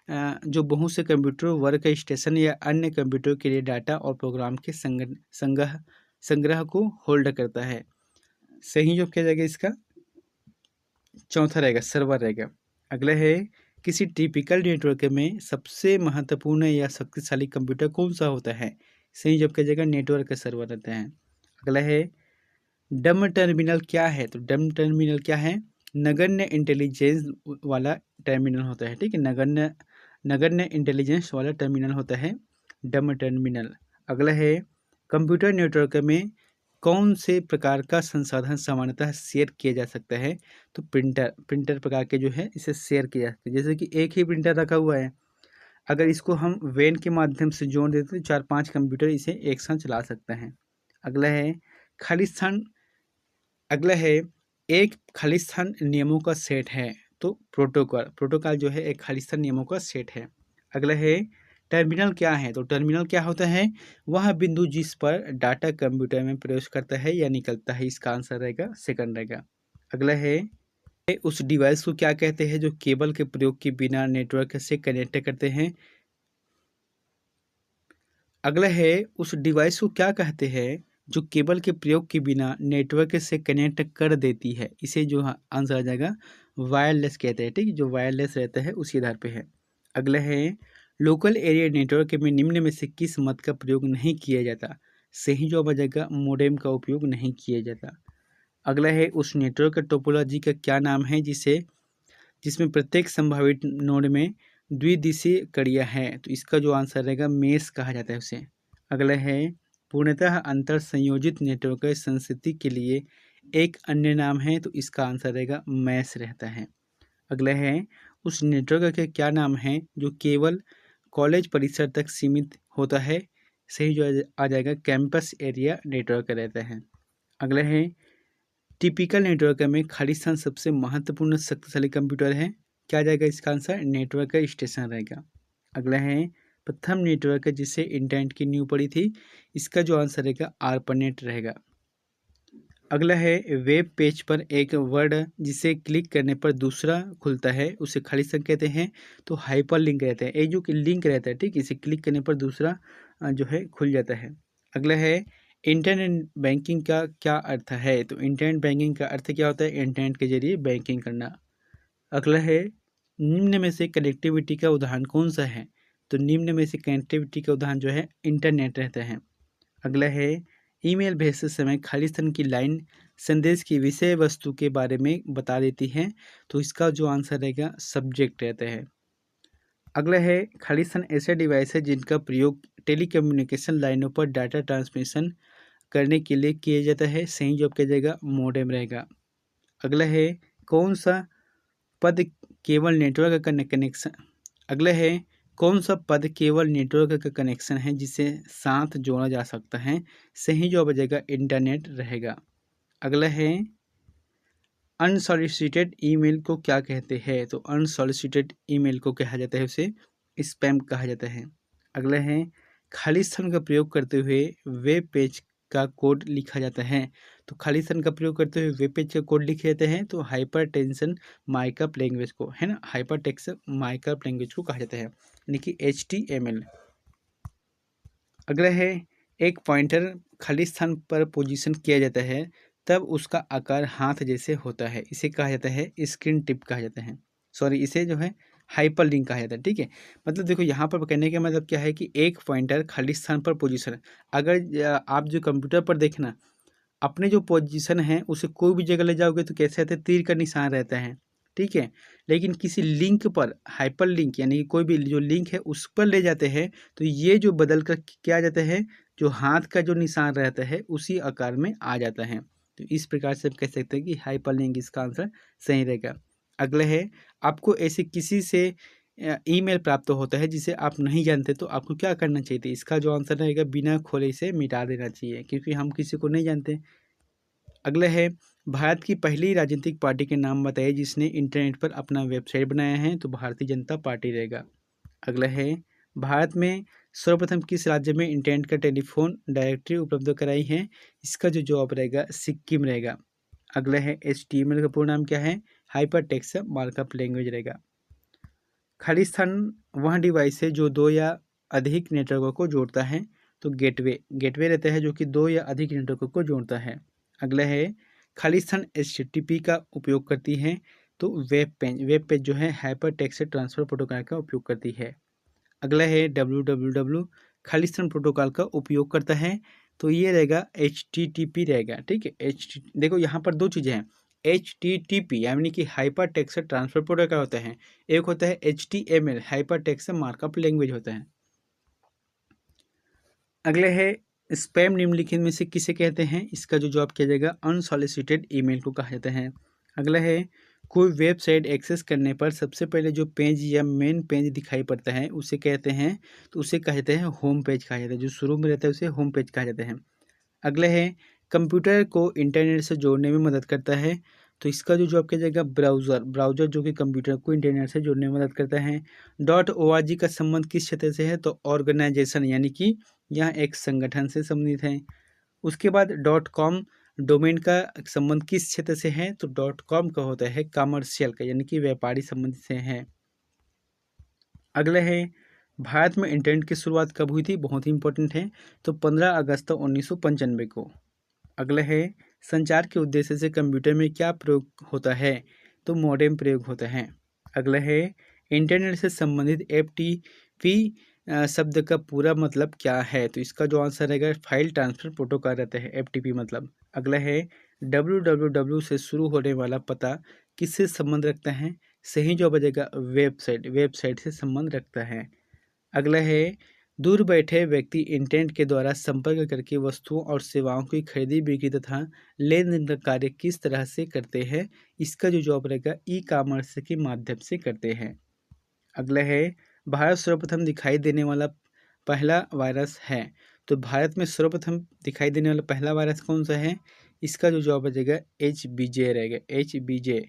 जो बहुत से कंप्यूटर वर्क स्टेशन या अन्य कंप्यूटर के लिए डाटा और प्रोग्राम के संग्रह को होल्ड करता है। सही जो किया जाएगा इसका चौथा रहेगा, सर्वर रहेगा। अगला है किसी टिपिकल नेटवर्क में सबसे महत्वपूर्ण या शक्तिशाली कंप्यूटर कौन सा होता है? सही जब किया जाएगा नेटवर्क का सर्वर रहता है। अगला है डम टर्मिनल क्या है? तो डम टर्मिनल क्या है? नगण्य इंटेलिजेंस वाला टर्मिनल होता है। ठीक है, नगण्य इंटेलिजेंस वाला टर्मिनल होता है डम टर्मिनल। अगला है कंप्यूटर नेटवर्क में कौन से प्रकार का संसाधन सामान्यतः शेयर किया जा सकता है? तो प्रिंटर प्रकार के जो है इसे शेयर किया जा सकता है। जैसे कि एक ही प्रिंटर रखा हुआ है, अगर इसको हम वैन के माध्यम से जोड़ देते तो 4-5 कंप्यूटर इसे एक साथ चला सकते हैं। अगला है खालिस्तान एक खालिस्तान नियमों का सेट है, तो प्रोटोकॉल जो है एक खालिस्तान नियमों का सेट है। अगला है टर्मिनल क्या है? तो टर्मिनल क्या होता है? वह बिंदु जिस पर डाटा कंप्यूटर में प्रवेश करता है या निकलता है। इसका आंसर रहेगा सेकंड रहेगा। अगला है उस डिवाइस को क्या कहते हैं जो केबल के प्रयोग के बिना नेटवर्क से कनेक्ट करते हैं? अगला है उस डिवाइस को क्या कहते हैं जो केबल के प्रयोग के बिना नेटवर्क से कनेक्ट कर देती है? इसे जो आंसर आ जाएगा वायरलेस कहते हैं। ठीक है, जो वायरलेस रहता है उसी आधार पे है। अगला है लोकल एरिया नेटवर्क में निम्न में से किस मत का प्रयोग नहीं किया जाता? सही जवाब आ जाएगा मोडेम का उपयोग नहीं किया जाता। अगला है उस नेटवर्क टोपोलॉजी का क्या नाम है जिसमें प्रत्येक संभावित नोड में द्विदिशीय कड़ियाँ हैं, तो इसका जो आंसर रहेगा मेष कहा जाता है उसे। अगला है पूर्णतः अंतर संयोजित नेटवर्क संस्कृति के लिए एक अन्य नाम है, तो इसका आंसर रहेगा मैश रहता है। अगला है उस नेटवर्क के क्या नाम है जो केवल कॉलेज परिसर तक सीमित होता है, सही जो आ जाएगा कैंपस एरिया नेटवर्क रहता है। अगला है टिपिकल नेटवर्क में खाली स्थान सबसे महत्वपूर्ण शक्तिशाली कंप्यूटर है, क्या आ जाएगा इसका आंसर नेटवर्क स्टेशन रहेगा। अगला है प्रथम नेटवर्क जिसे इंटरनेट की नींव पड़ी थी, इसका जो आंसर रहेगा आर्पानेट रहेगा। अगला है वेब पेज पर एक वर्ड जिसे क्लिक करने पर दूसरा खुलता है उसे खाली स्थान कहते हैं, तो हाइपर लिंक रहता है। ये जो लिंक रहता है, ठीक, इसे क्लिक करने पर दूसरा जो है खुल जाता है। अगला है इंटरनेट बैंकिंग का क्या अर्थ है, तो इंटरनेट बैंकिंग का अर्थ क्या होता है इंटरनेट के जरिए बैंकिंग करना। अगला है निम्न में से कनेक्टिविटी का उदाहरण कौन सा है, तो निम्न में से कनेक्टिविटी का उदाहरण जो है इंटरनेट रहता है। अगला है ईमेल भेजते समय खाली स्थान की लाइन संदेश की विषय वस्तु के बारे में बता देती है, तो इसका जो आंसर रहेगा सब्जेक्ट रहता है। अगला है खाली स्थान ऐसे डिवाइस है जिनका प्रयोग टेलीकम्युनिकेशन लाइनों पर डाटा ट्रांसमिशन करने के लिए किया जाता है, सही जवाब किया जाएगा मोडेम रहेगा। अगला है कौन सा पद केवल नेटवर्क का कनेक्शन अगला है कौन सा पद केवल नेटवर्क का कनेक्शन है जिसे साथ जोड़ा जा सकता है, सही जवाब आ जाएगा इंटरनेट रहेगा। अगला है अनसॉलिसिटेड ईमेल को क्या कहते हैं, तो अनसॉलिसिटेड ईमेल को कहा जाता है उसे स्पैम कहा जाता है। अगला है खाली स्थान का प्रयोग करते हुए वेब पेज का कोड लिखा जाता है, तो खाली स्थान का प्रयोग करते हुए वेब पेज का कोड लिखे जाते हैं, तो हाइपर टेंशन मार्कअप लैंग्वेज को है ना, हाइपर टेक्स्ट मार्कअप लैंग्वेज को कहा जाता है, यानी कि HTML। अगला है एक पॉइंटर खाली स्थान पर पोजीशन किया जाता है तब उसका आकार हाथ जैसे होता है, इसे कहा जाता है स्क्रीन टिप कहा जाता है, सॉरी इसे जो है हाइपर लिंक कहा जाता है। ठीक है, मतलब देखो यहाँ पर कहने का मतलब क्या है कि एक पॉइंटर खाली स्थान पर पोजीशन, अगर आप जो कंप्यूटर पर देखना अपने जो पोजीशन है उसे कोई भी जगह ले जाओगे तो कैसे रहता है तीर का निशान रहता है, ठीक है, लेकिन किसी लिंक पर हाइपर लिंक यानी कि कोई भी जो लिंक है उस पर ले जाते हैं तो ये जो बदल कर क्या जाता है जो हाथ का जो निशान रहता है उसी आकार में आ जाता है, तो इस प्रकार से आप कह सकते हैं कि हाइपर लिंक इसका आंसर सही रहेगा। अगला है आपको ऐसे किसी से ईमेल प्राप्त होता है जिसे आप नहीं जानते तो आपको क्या करना चाहिए, इसका जो आंसर रहेगा बिना खोले इसे मिटा देना चाहिए क्योंकि हम किसी को नहीं जानते। अगला है भारत की पहली राजनीतिक पार्टी के नाम बताइए जिसने इंटरनेट पर अपना वेबसाइट बनाया है, तो भारतीय जनता पार्टी रहेगा। अगला है भारत में सर्वप्रथम किस राज्य में इंटरनेट का टेलीफोन डायरेक्टरी उपलब्ध कराई है, इसका जो जवाब रहेगा सिक्किम रहेगा। अगला है HTML का पूर्ण नाम क्या है, हाइपर टेक्स्ट मार्कअप लैंग्वेज रहेगा। खाली स्थान वह डिवाइस है जो दो या अधिक नेटवर्कों को जोड़ता है, तो गेटवे रहता है जो कि दो या अधिक नेटवर्कों को जोड़ता है। अगला है खाली स्थान HTTP का उपयोग करती है, तो वेब पेज जो है हाइपर टेक्स्ट ट्रांसफर प्रोटोकॉल का उपयोग करती है। अगला है www खाली स्थान प्रोटोकॉल का उपयोग करता है, तो ये रहेगा HTTP रहेगा। ठीक है, देखो यहाँ पर दो चीज़ें हैं, HTTP यानी कि हाइपर टेक्स्ट ट्रांसफर प्रोटोकॉल होता है, एक होता है HTML hyper text markup language होता है। अगले है स्पैम निम्नलिखित में से किसे कहते हैं, इसका जो जवाब किया जाएगा अनसॉलिसिटेड ईमेल को कहा जाता है। अगला है कोई वेबसाइट एक्सेस करने पर सबसे पहले जो पेज या मेन पेज दिखाई पड़ता है उसे कहते हैं, तो उसे कहा जाता है होम पेज कहा जाता है, जो शुरू में रहता है उसे होम पेज कहा जाता है। अगला है कंप्यूटर को इंटरनेट से जोड़ने में मदद करता है, तो इसका जो जवाब किया जाएगा ब्राउज़र जो कि कंप्यूटर को इंटरनेट से जोड़ने में मदद करता है। .org का संबंध किस क्षेत्र से है, तो ऑर्गेनाइजेशन यानी कि यह एक संगठन से संबंधित है। उसके बाद .com डोमेन का संबंध किस क्षेत्र से है, तो .com का होता है कमर्शियल का यानी कि व्यापारी संबंधित से है। अगला है भारत में इंटरनेट की शुरुआत कब हुई थी, बहुत ही इंपॉर्टेंट है, तो 15 अगस्त 1995 को। अगला है संचार के उद्देश्य से कंप्यूटर में क्या प्रयोग होता है, तो मॉडेम प्रयोग होता है। अगला है इंटरनेट से संबंधित FTP शब्द का पूरा मतलब क्या है, तो इसका जो आंसर रहेगा फाइल ट्रांसफर प्रोटोकॉल रहता है FTP मतलब। अगला है www से शुरू होने वाला पता किससे संबंध रखता है, सही जवाब आ जाएगा वेबसाइट, वेबसाइट से संबंध रखता है। अगला है दूर बैठे व्यक्ति इंटरनेट के द्वारा संपर्क करके वस्तुओं और सेवाओं की खरीदी बिक्री तथा लेन देन का कार्य किस तरह से करते हैं। इसका जो जवाब रहेगा ई कॉमर्स के माध्यम से करते हैं। अगला है भारत सर्वप्रथम दिखाई देने वाला पहला वायरस है। तो भारत में सर्वप्रथम दिखाई देने वाला पहला वायरस कौन सा है। इसका जो जवाब आ जाएगा HBJ रहेगा, HBJ।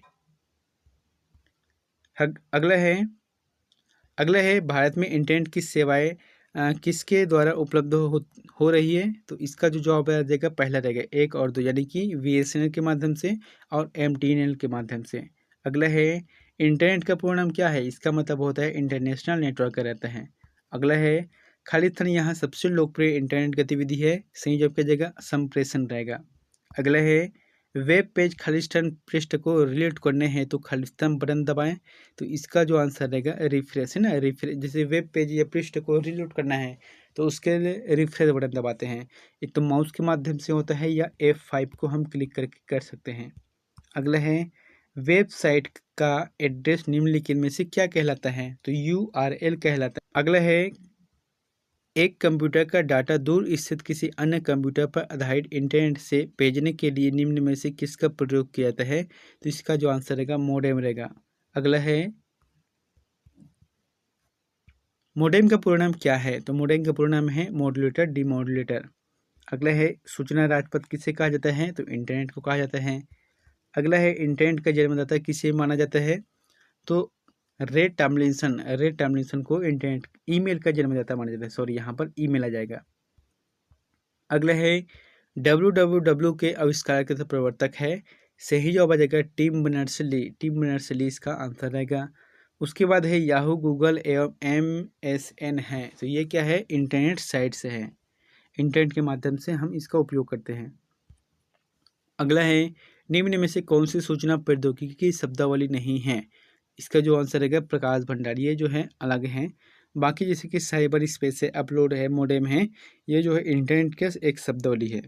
अगला है भारत में इंटरनेट की सेवाएं किसके द्वारा उपलब्ध हो रही है। तो इसका जो जवाब आ जाएगा पहला रहेगा 1 और 2, यानी कि BSNL के माध्यम से और MTNL के माध्यम से। अगला है इंटरनेट का पूर्ण नाम क्या है। इसका मतलब होता है इंटरनेशनल नेटवर्क का रहता है। अगला है खाली स्थान यहाँ सबसे लोकप्रिय इंटरनेट गतिविधि है। सही जवाब क्या जाएगा संप्रेषण रहेगा। अगला है वेब पेज खालिस्तान पृष्ठ को रिलेट करने हैं तो खालिस्तान बटन दबाएं। तो इसका जो आंसर रहेगा रिफ्रेश है ना, रिफ्रेश। जैसे वेब पेज या पृष्ठ को रिलोड करना है तो उसके लिए रिफ्रेश बटन दबाते हैं। एक तो माउस के माध्यम से होता है या F5 को हम क्लिक करके कर सकते हैं। अगला है वेबसाइट का एड्रेस निम्नलिखित में से क्या कहलाता है। तो URL कहलाता है। अगला है एक कंप्यूटर का डाटा दूर स्थित किसी अन्य कंप्यूटर पर आधारित इंटरनेट से भेजने के लिए निम्न में से किसका प्रयोग किया जाता है। तो इसका जो आंसर रहेगा मोडेम रहेगा। अगला है मोडेम का पूर्ण नाम क्या है। तो मोडेम का पूर्ण नाम है मॉड्यूलेटर डिमॉड्यूलेटर। अगला है सूचना राजपथ किसे कहा जाता है। तो इंटरनेट को कहा जाता है। अगला है इंटरनेट का जन्मदाता किसे माना जाता है। तो रे टॉमलिंसन को इंटरनेट ईमेल का जन्मदाता माना जाता है। सॉरी, यहाँ पर ईमेल आ जाएगा। अगला है www के आविष्कारक तथा प्रवर्तक है। सही जवाब आ जाएगा टिम बर्नर्स-ली इसका आंसर रहेगा। उसके बाद है याहू, गूगल एवं MSN है। तो ये क्या है इंटरनेट साइट से है, इंटरनेट के माध्यम से हम इसका उपयोग करते हैं। अगला है निम्न में से कौन सी सूचना प्रौद्योगिकी की शब्दावली नहीं है। इसका जो आंसर रहेगा प्रकाश भंडार। ये जो है अलग है, बाकी जैसे कि साइबर स्पेस है, अपलोड है, मोडेम है, ये जो है इंटरनेट का एक शब्दावली है।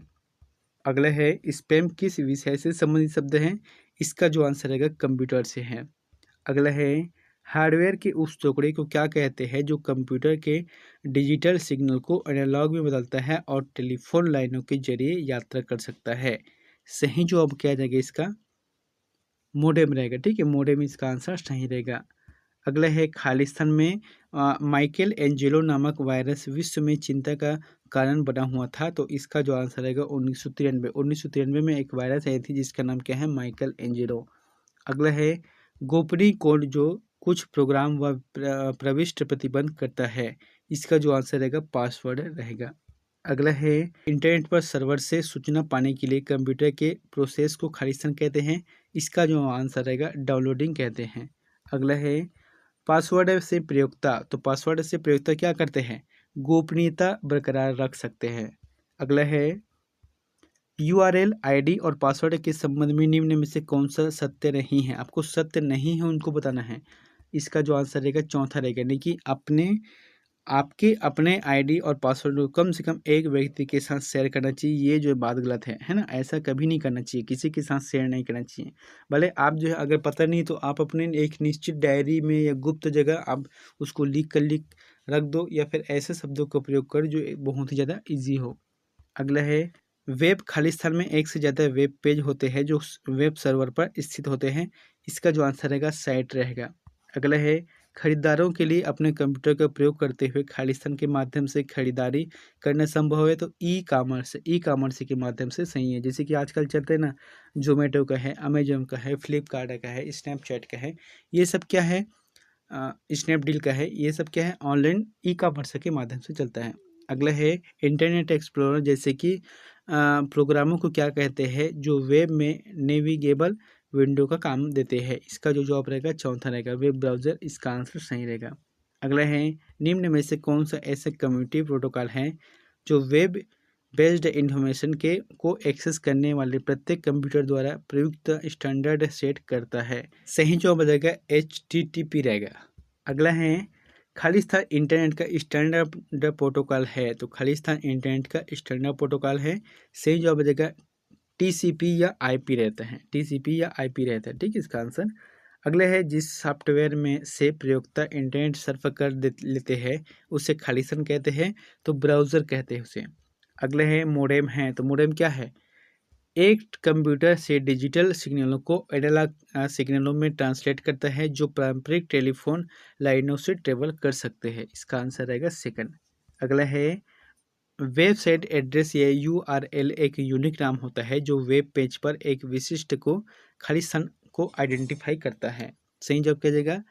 अगला है स्पैम किस विषय से संबंधित शब्द है। इसका जो आंसर रहेगा कंप्यूटर से है। अगला है हार्डवेयर के उस टुकड़े को क्या कहते हैं जो कंप्यूटर के डिजिटल सिग्नल को एनालॉग में बदलता है और टेलीफोन लाइनों के जरिए यात्रा कर सकता है। सही जवाब क्या जाएगा इसका मोडेम रहेगा। ठीक है, मोडेम इसका आंसर सही रहेगा। अगला है खालिस्तान में माइकल एंजेलो नामक वायरस विश्व में चिंता का कारण बना हुआ था। तो इसका जो आंसर रहेगा 1993 में एक वायरस आई थी जिसका नाम क्या है माइकल एंजेलो। अगला है गोपनीय कोड जो कुछ प्रोग्राम व प्रविष्टि प्रतिबंध करता है। इसका जो आंसर रहेगा पासवर्ड रहेगा। अगला है इंटरनेट पर सर्वर से सूचना पाने के लिए कंप्यूटर के प्रोसेस को खालिस्तान कहते हैं। इसका जो आंसर रहेगा डाउनलोडिंग कहते हैं। अगला है पासवर्ड से प्रयोक्ता। तो पासवर्ड से प्रयोक्ता क्या करते हैं गोपनीयता बरकरार रख सकते हैं। अगला है URL ID और पासवर्ड के संबंध में निम्न में से कौन सा सत्य नहीं है। आपको सत्य नहीं है उनको बताना है। इसका जो आंसर रहेगा चौथा रहेगा, यानी कि आपके अपने ID और पासवर्ड को कम से कम एक व्यक्ति के साथ शेयर करना चाहिए। ये जो बात गलत है ना, ऐसा कभी नहीं करना चाहिए, किसी के साथ शेयर नहीं करना चाहिए। भले आप जो है अगर पता नहीं तो आप अपने एक निश्चित डायरी में या गुप्त जगह आप उसको लिख रख दो, या फिर ऐसे शब्दों का प्रयोग कर जो बहुत ही ज़्यादा ईजी हो। अगला है वेब खालिस्तान में एक से ज़्यादा वेब पेज होते हैं जो वेब सर्वर पर स्थित होते हैं। इसका जो आंसर रहेगा साइट रहेगा। अगला है खरीदारों के लिए अपने कंप्यूटर का प्रयोग करते हुए खालिस्तान के माध्यम से खरीदारी करना संभव है। तो ई कॉमर्स के माध्यम से सही है। जैसे कि आजकल चलते हैं ना, जोमेटो का है, अमेजोन का है, फ्लिपकार्ट का है, स्नैपचैट का है, ये सब क्या है स्नैपडील का है, ये सब क्या है ऑनलाइन ई कॉमर्स के माध्यम से चलता है। अगला है इंटरनेट एक्सप्लोरर जैसे कि प्रोग्रामों को क्या कहते हैं जो वेब में नेविगेबल विंडो का काम देते हैं। इसका जो जवाब रहेगा चौथा रहेगा वेब ब्राउज़र। इसका आंसर सही रहेगा। अगला है निम्न में से कौन सा ऐसा कम्युनिटी प्रोटोकॉल है जो वेब बेस्ड इंफॉर्मेशन को एक्सेस करने वाले प्रत्येक कंप्यूटर द्वारा प्रयुक्त स्टैंडर्ड सेट करता है। सही जवाब रहेगा HTTP रहेगा। अगला है खालिस्तान इंटरनेट का स्टैंडर्ड प्रोटोकॉल है। तो खालिस्तान इंटरनेट का स्टैंडर्ड प्रोटोकॉल है। सही जवाब हो जाएगा TCP या IP रहता है, TCP या IP रहता है। ठीक है इसका आंसर। अगले है जिस सॉफ्टवेयर में से प्रयोगता इंटरनेट सर्फ कर लेते हैं उसे खालिस्तान कहते हैं, तो ब्राउज़र कहते हैं उसे। अगले है मोडेम है, तो मोडेम क्या है? एक कंप्यूटर से डिजिटल सिग्नलों को एनालॉग सिग्नलों में ट्रांसलेट करता है जो पारंपरिक टेलीफोन लाइनों से ट्रेवल कर सकते हैं। इसका आंसर रहेगा सेकंड। अगला है वेबसाइट एड्रेस या यूआरएल एक यूनिक नाम होता है जो वेब पेज पर एक विशिष्ट को खालिस्तान को आइडेंटिफाई करता है। सही जवाब क्या जाएगा?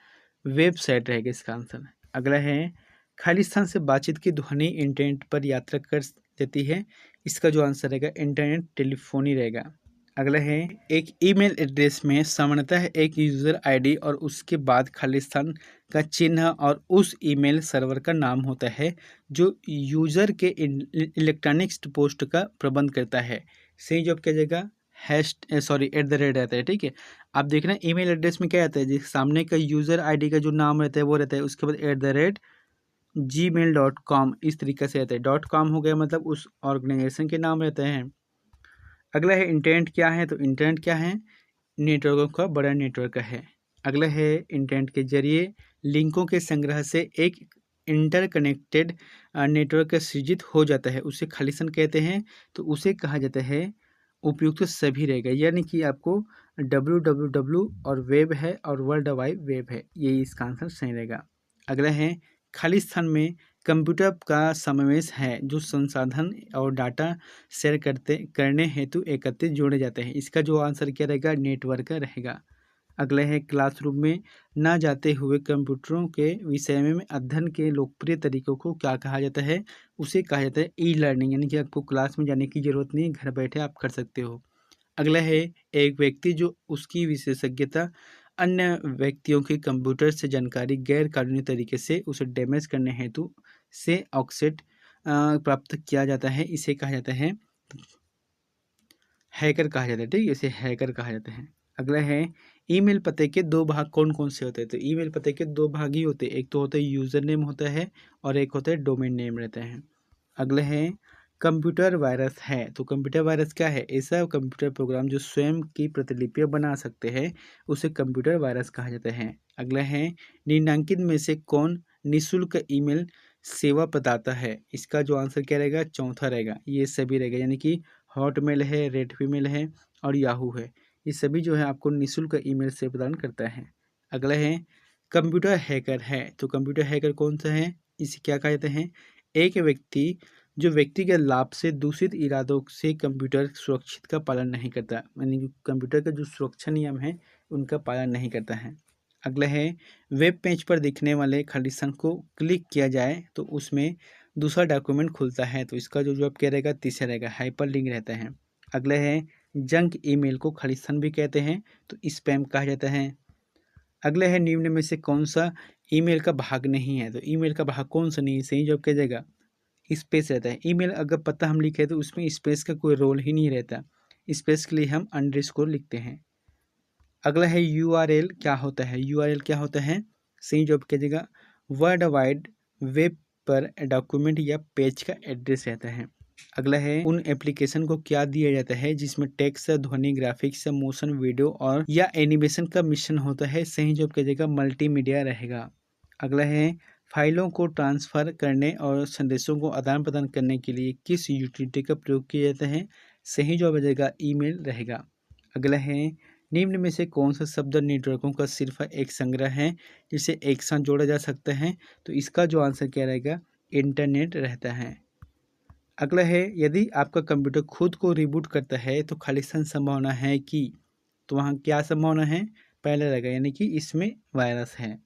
वेबसाइट रहेगा इसका आंसर। अगला है खालिस्तान से बातचीत की ध्वनि इंटरनेट पर यात्रा कर देती है। इसका जो आंसर रहेगा इंटरनेट टेलीफोनी रहेगा। अगला है एक ईमेल एड्रेस में सामान्यतः एक यूज़र आईडी और उसके बाद खालिस्तान का चिन्ह और उस ईमेल सर्वर का नाम होता है जो यूज़र के इलेक्ट्रॉनिक्स पोस्ट का प्रबंध करता है। सही जवाब क्या जाएगा? @ रहता है। ठीक है, आप देख रहे हैं ईमेल एड्रेस में क्या आता है, जिस सामने का यूज़र आईडी का जो नाम रहता है वो रहता है, उसके बाद @gmail.com इस तरीके से रहता है। .com हो गया मतलब उस ऑर्गेनाइजेशन के नाम रहते हैं। अगला है इंटरनेट क्या है, तो इंटरनेट क्या है? नेटवर्कों का बड़ा नेटवर्क है। अगला है इंटरनेट के जरिए लिंकों के संग्रह से एक इंटरकनेक्टेड नेटवर्क सृजित हो जाता है, उसे खालिस्तान कहते हैं। तो उसे कहा जाता है उपयुक्त सभी रहेगा, यानी कि आपको www और वेब है और वर्ल्ड वाइड वेब है, यही इसका आंसर सही रहेगा। अगला है खालिस्तान में कंप्यूटर का समावेश है जो संसाधन और डाटा शेयर करने हेतु एकत्रित जोड़े जाते हैं। इसका जो आंसर क्या रहेगा? नेटवर्क रहेगा। अगला है क्लासरूम में ना जाते हुए कंप्यूटरों के विषय में अध्ययन के लोकप्रिय तरीकों को क्या कहा जाता है? उसे कहा जाता है ई लर्निंग, यानी कि आपको क्लास में जाने की ज़रूरत नहीं, घर बैठे आप कर सकते हो। अगला है एक व्यक्ति जो उसकी विशेषज्ञता अन्य व्यक्तियों के कंप्यूटर से जानकारी गैर कानूनी तरीके से उसे डैमेज करने हेतु से ऑक्सेट प्राप्त किया जाता है, इसे कहा जाता है हैकर कहा जाता है। ठीक है, इसे हैकर कहा जाता है। अगला है ईमेल पते के दो भाग कौन कौन से होते हैं? तो ईमेल पते के दो भाग ही होते हैं, एक तो होता है यूज़र नेम होता है और एक होता है डोमेन नेम रहता है। अगला है कंप्यूटर वायरस है, तो कंप्यूटर वायरस क्या है? ऐसा कंप्यूटर प्रोग्राम जो स्वयं की प्रतिलिपियाँ बना सकते हैं उसे कंप्यूटर वायरस कहा जाता है। अगला है निम्नांकित में से कौन निःशुल्क ईमेल सेवा प्रदाता है? इसका जो आंसर क्या रहेगा? चौथा रहेगा, ये सभी रहेगा, यानी कि हॉटमेल है, रेडमीमेल है और याहू है, ये सभी जो है आपको निःशुल्क ईमेल सेवा प्रदान करता है। अगला है कंप्यूटर हैकर है, तो कंप्यूटर हैकर कौन सा है? इसे क्या कहते हैं? एक व्यक्ति जो व्यक्तिगत लाभ से दूषित इरादों से कंप्यूटर सुरक्षित का पालन नहीं करता, यानी कि कंप्यूटर का जो सुरक्षा नियम है उनका पालन नहीं करता है। अगला है वेब पेज पर दिखने वाले खालिस्तान को क्लिक किया जाए तो उसमें दूसरा डॉक्यूमेंट खुलता है, तो इसका जो जवाब क्या रहेगा? तीसरा रहेगा, हाइपर लिंक रहता है। अगला है जंक ईमेल को खालिस्तान भी कहते हैं, तो स्पैम कहा जाता है। अगला है निम्न में से कौन सा ईमेल का भाग नहीं है? तो ईमेल का भाग कौन सा नहीं है? सही जवाब क्या जाएगा? स्पेस रहता है। ईमेल अगर पता हम लिखे तो उसमें स्पेस का कोई रोल ही नहीं रहता, स्पेस के लिए हम अंडरस्कोर लिखते हैं। अगला है यूआरएल क्या होता है? यूआरएल क्या होता है? सही जवाब क्या जाएगा? वर्ल्ड वाइड वेब पर डॉक्यूमेंट या पेज का एड्रेस रहता है। अगला है उन एप्लीकेशन को क्या दिया जाता है जिसमें टेक्स्ट, ध्वनि, ग्राफिक्स, मोशन वीडियो और या एनिमेशन का मिश्रण होता है? सही जवाब क्या जाएगा? मल्टीमीडिया रहेगा। अगला है फाइलों को ट्रांसफ़र करने और संदेशों को आदान प्रदान करने के लिए किस यूटिलिटी का प्रयोग किया जाता है? सही जवाब आ जाएगा ईमेल रहेगा। अगला है निम्न में से कौन सा शब्द नेटवर्कों का सिर्फ एक संग्रह है जिसे एक साथ जोड़ा जा सकता है? तो इसका जो आंसर क्या रहेगा? इंटरनेट रहता है। अगला है यदि आपका कंप्यूटर खुद को रिबूट करता है तो खालिस्तान संभावना है कि, तो वहाँ क्या संभावना है? पहले रहेगा, यानी कि इसमें वायरस है।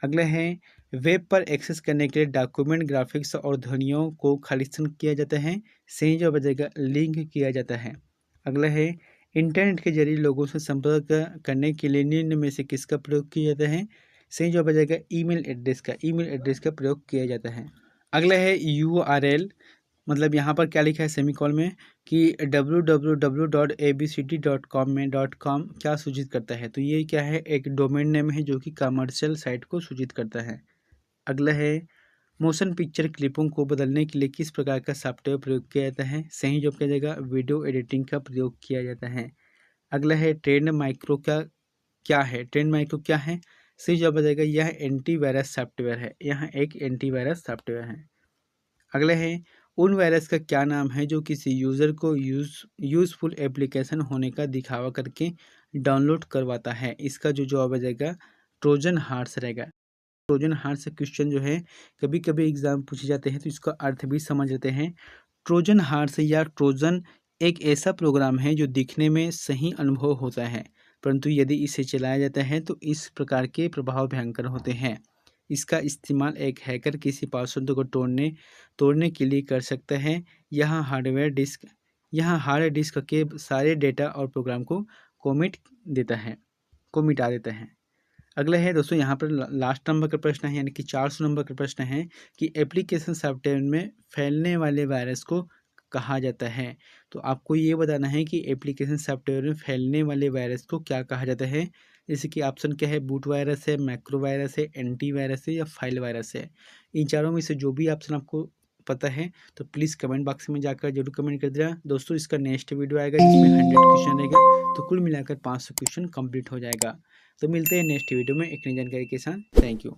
अगला है वेब पर एक्सेस करने के लिए डॉक्यूमेंट, ग्राफिक्स और ध्वनियों को खालिस्तान किया जाता है। सही जवाब बजेगा लिंक किया जाता है। अगला है इंटरनेट के जरिए लोगों से संपर्क करने के लिए निम्न में से किसका प्रयोग किया जाता है? सही जवाब बजेगा ईमेल एड्रेस का, ईमेल एड्रेस का प्रयोग किया जाता है। अगला है यूआरएल, मतलब यहाँ पर क्या लिखा है सेमीकोलन में कि www.abcd.com में .com क्या सूचित करता है? तो ये क्या है? एक डोमेन नेम है जो कि कमर्शियल साइट को सूचित करता है। अगला है मोशन पिक्चर क्लिपों को बदलने के लिए किस प्रकार का सॉफ्टवेयर प्रयोग किया जाता है? सही जवाब क्या जाएगा? वीडियो एडिटिंग का प्रयोग किया जाता है। अगला है ट्रेंड माइक्रो का क्या है? ट्रेंड माइक्रो क्या है? सही जवाब आ जाएगा यह एंटीवायरस सॉफ्टवेयर है। यह एक एंटीवायरस सॉफ्टवेयर है। अगले है उन वायरस का क्या नाम है जो किसी यूज़र को यूज़फुल एप्लीकेशन होने का दिखावा करके डाउनलोड करवाता है। इसका जो जवाब आ जाएगा ट्रोजन हार्स रहेगा। ट्रोजन हार्स क्वेश्चन जो है कभी कभी एग्जाम पूछे जाते हैं तो इसका अर्थ भी समझ लेते हैं। ट्रोजन हार्स या ट्रोजन एक ऐसा प्रोग्राम है जो दिखने में सही अनुभव होता है, परंतु यदि इसे चलाया जाता है तो इस प्रकार के प्रभाव भयंकर होते हैं। इसका इस्तेमाल एक हैकर किसी पासवर्ड को तोड़ने के लिए कर सकता है। यहाँ हार्ड डिस्क के सारे डेटा और प्रोग्राम को मिटा देता है। अगला है दोस्तों, यहाँ पर लास्ट नंबर का प्रश्न है, यानी कि 400 नंबर का प्रश्न है कि एप्लीकेशन सॉफ्टवेयर में फैलने वाले वायरस को कहा जाता है। तो आपको ये बताना है कि एप्लीकेशन सॉफ्टवेयर में फैलने वाले वायरस को क्या कहा जाता है। जैसे कि ऑप्शन क्या है, बूट वायरस है, मैक्रो वायरस है, एंटी वायरस है या फाइल वायरस है। इन चारों में से जो भी ऑप्शन आपको पता है तो प्लीज़ कमेंट बॉक्स में जाकर जरूर कमेंट कर देना। दोस्तों इसका नेक्स्ट वीडियो आएगा जिसमें 100 क्वेश्चन रहेगा, तो कुल मिलाकर 500 क्वेश्चन कंप्लीट हो जाएगा। तो मिलते हैं नेक्स्ट वीडियो में एक नई जानकारी के साथ। Thank you.